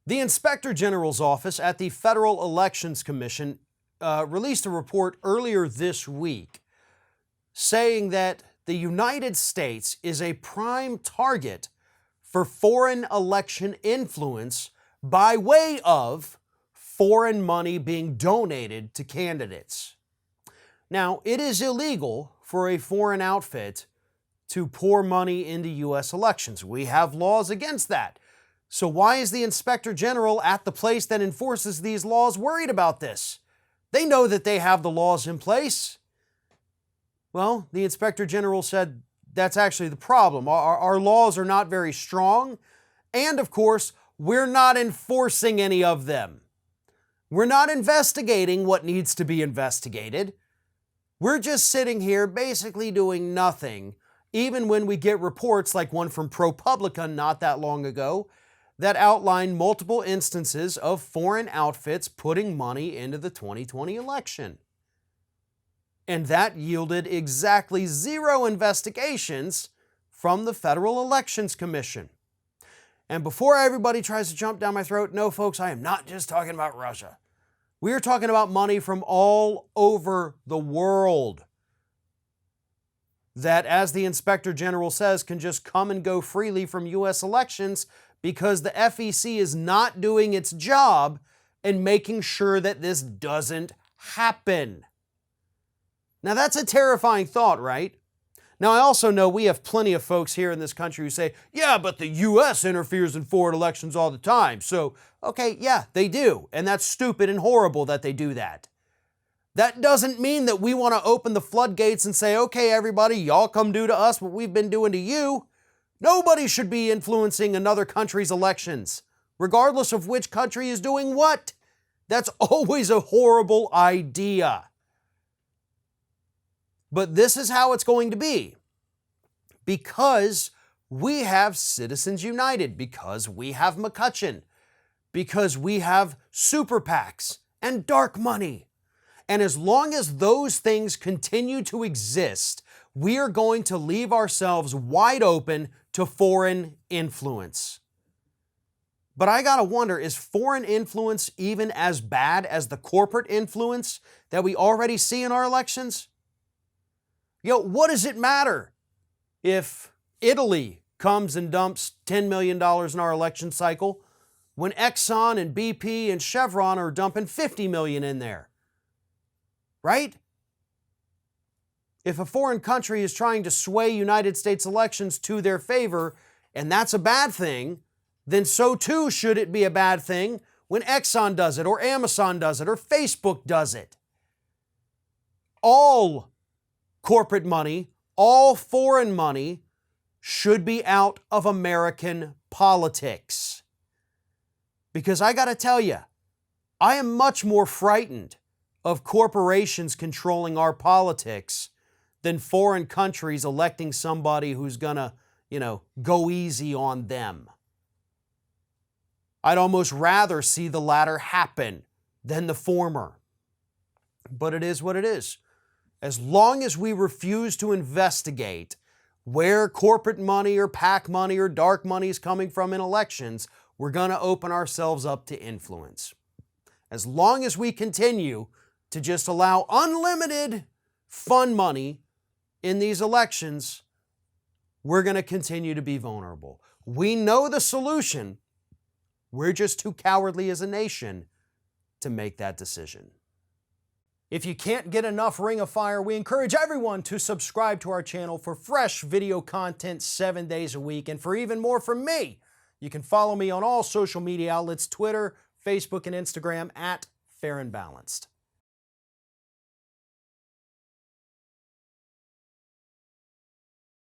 The Inspector General's office at the Federal Elections Commission released a report earlier this week saying that the United States is a prime target for foreign election influence by way of foreign money being donated to candidates. Now, it is illegal for a foreign outfit to pour money into U.S. elections. We have laws against that. So why is the Inspector General at the place that enforces these laws worried about this? They know that they have the laws in place. Well, the Inspector General said that's actually the problem. Our laws are not very strong, and of course, we're not enforcing any of them. We're not investigating what needs to be investigated. We're just sitting here basically doing nothing, even when we get reports like one from ProPublica not that long ago that outlined multiple instances of foreign outfits putting money into the 2020 election. And that yielded exactly 0 investigations from the Federal Elections Commission. And before everybody tries to jump down my throat, no, folks, I am not just talking about Russia. We are talking about money from all over the world that, as the Inspector General says, can just come and go freely from U.S. elections because the FEC is not doing its job in making sure that this doesn't happen. Now, that's a terrifying thought, right? Now, I also know we have plenty of folks here in this country who say, yeah, but the U.S. interferes in foreign elections all the time. So, okay, yeah, they do. And that's stupid and horrible that they do that. That doesn't mean that we want to open the floodgates and say, okay, everybody, y'all come do to us what we've been doing to you. Nobody should be influencing another country's elections, regardless of which country is doing what. That's always a horrible idea. But this is how it's going to be. Because we have Citizens United, because we have McCutcheon, because we have super PACs and dark money. And as long as those things continue to exist, we are going to leave ourselves wide open to foreign influence. But I gotta wonder, is foreign influence even as bad as the corporate influence that we already see in our elections? What does it matter if Italy comes and dumps $10 million in our election cycle when Exxon and BP and Chevron are dumping $50 million in there? Right? If a foreign country is trying to sway United States elections to their favor, and that's a bad thing, then so too should it be a bad thing when Exxon does it, or Amazon does it, or Facebook does it. All corporate money, all foreign money should be out of American politics. Because I gotta tell you, I am much more frightened of corporations controlling our politics than foreign countries electing somebody who's gonna, go easy on them. I'd almost rather see the latter happen than the former. But it is what it is. As long as we refuse to investigate where corporate money or PAC money or dark money is coming from in elections, we're going to open ourselves up to influence. As long as we continue to just allow unlimited fun money in these elections, we're going to continue to be vulnerable. We know the solution. We're just too cowardly as a nation to make that decision. If you can't get enough Ring of Fire, we encourage everyone to subscribe to our channel for fresh video content 7 days a week. And for even more from me, you can follow me on all social media outlets, Twitter, Facebook, and Instagram @FairandBalanced.